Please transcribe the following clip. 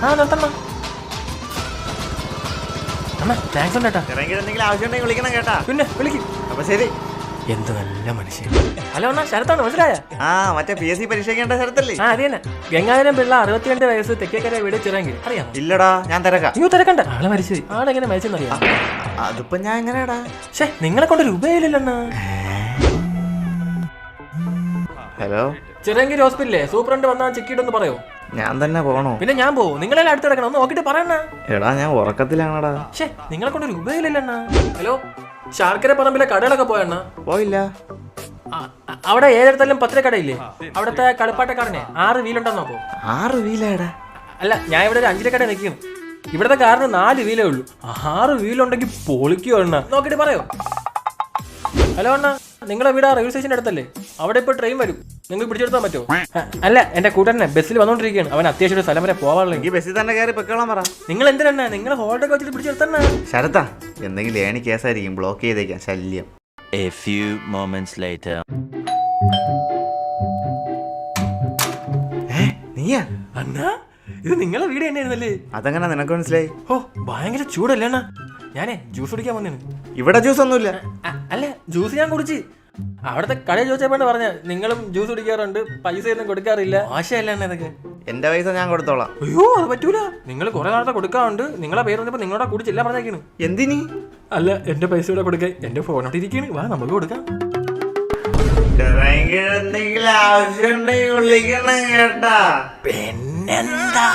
ആ നിർത്തണ്ണ. അണ്ണാ താങ്ക്സ് ഉണ്ട് കേട്ടാ. എന്തെങ്കിലും ആവശ്യമുണ്ടെങ്കിൽ വിളിക്കണം കേട്ടാ. പിന്നെ വിളിക്കും. അപ്പൊ ശരി. എന്ത് നല്ല മനുഷ്യൻ. ഹലോ അണ്ണാ, ശരത്താണ്, മനസ്സിലായ? ആ മറ്റേ PSC പരീക്ഷയ്ക്കേണ്ട ശരത്തല്ലേ? ആ അത് തന്നെ. ഗംഗാധരൻ പിള്ള 62 വയസ്സ്, തെക്കേക്കര വീട്, ചിറങ്കി. അറിയാം? ഇല്ലടാ, ഞാൻ തിരക്കാം. അയ്യോ തിരക്കണ്ട, ആളെ മരിച്ചു. ആളെങ്ങനെ മരിച്ചെന്ന് അറിയാം? അതിപ്പോ ഞാൻ എങ്ങനെയാടാ? പക്ഷേ നിങ്ങളെ കൊണ്ട് രൂപയില്ലല്ലോ. ഹലോ, ചിറങ്കി ഹോസ്പിറ്റലിലെ സൂപ്രണ്ട് വന്നാൽ ചെക്ക് ചെയ്തൊന്ന് പറയോ? ഞാൻ തന്നെ പോണോ? പിന്നെ ഞാൻ പോവും, നിങ്ങളെല്ലാം അടുത്ത് കിടക്കണം, ഒന്ന് നോക്കിട്ട് പറയണ. എടാ ഞാൻ ഉറക്കത്തിലാണടാ. പക്ഷേ നിങ്ങളെ കൊണ്ട് രൂപയില്ലല്ലോ. ഹലോ, ശാർക്കര പറമ്പിലെ കടകളൊക്കെ പോയണ്ണ? പോയില്ല. അവിടെ ഏതെടുത്താലും പത്തിരക്കടയില്ലേ, അവിടുത്തെ കളിപ്പാട്ടക്കാരനെ 6 വീലുണ്ടെന്ന് നോക്കോ? 6 വീലാടാ? അല്ല, ഞാൻ ഇവിടെ ഒരു 5 കട നിൽക്കുന്നു. ഇവിടത്തെ കാറിന് 4 വീലേ ഉള്ളൂ. 6 വീലുണ്ടെങ്കിൽ പൊളിക്കോ അണ്ണ, നോക്കിട്ട് പറയോ? ഹലോ അണ്ണ, നിങ്ങളെ വീട് റെയിൽവേ സ്റ്റേഷൻ്റെ അടുത്തല്ലേ? അവിടെ ഇപ്പോൾ ട്രെയിൻ വരും, നിങ്ങൾക്ക് പിടിച്ചെടുത്താൻ പറ്റുമോ? അല്ല, എന്റെ കൂട്ടനെ ബസ്സിൽ വന്നോണ്ടിരിക്കുകയാണ്, അവൻ അത്യാവശ്യം ഒരു സ്ഥലം വരെ പോവാനുള്ള. ഈ ബസ്സിൽ തന്നെ കയറി പൊക്കോളാൻ പറ. നിങ്ങൾ എന്തിനാ നിങ്ങൾ ഹോൾഡൊക്കെ വെച്ചിട്ട് പിടിച്ചെടുത്തന്നെ? ശരത്താ, എന്തെങ്കിലും ഏണി കേസായിരിക്കും, ബ്ലോക്ക് ചെയ്തേക്കാം, ശല്യം. A few moments later. നീയാ? അണ്ണാ, ഇത് നിങ്ങളെ വീട് തന്നെയായിരുന്നല്ലേ? അതെങ്ങനെ നിനക്ക് മനസ്സിലായി? ഓ, ഭയങ്കര ചൂടല്ലേ അണ്ണാ. ഞാനേ ജ്യൂസ് കുടിക്കാൻ വന്നേന്. ഇവിടെ ജ്യൂസ് ഒന്നുമില്ല. അല്ല, ജ്യൂസ് ഞാൻ കുടിച്ച്. അവിടുത്തെ കടയിൽ ചോദിച്ചപ്പോഴാണ് പറഞ്ഞ നിങ്ങളും ജ്യൂസ് കുടിക്കാറുണ്ട്, പൈസ ഒന്നും കൊടുക്കാറില്ല. ആശയല്ല അണ്ണ ഇതൊക്കെ. എന്റെ പൈസ ഞാൻ കൊടുത്തോളാം. അയ്യോ, അത് പറ്റൂല. നിങ്ങൾ കുറെ നാളത്തെ കൊടുക്കാറുണ്ട്. നിങ്ങളെ പേര് വന്നപ്പോ നിങ്ങളോട് കുടിച്ചില്ല പറഞ്ഞേക്കാണ്. എന്തിനി? അല്ല, എന്റെ പൈസ ഇവിടെ കൊടുക്കാൻ എന്റെ ഫോണോട്ട് ഇരിക്കാണ്. വാ, നമുക്ക് കൊടുക്കാം. എന്തെങ്കിലും ആവശ്യമുണ്ടെങ്കിൽ വിളിക്കണം കേട്ടാ. പിന്നെന്താ?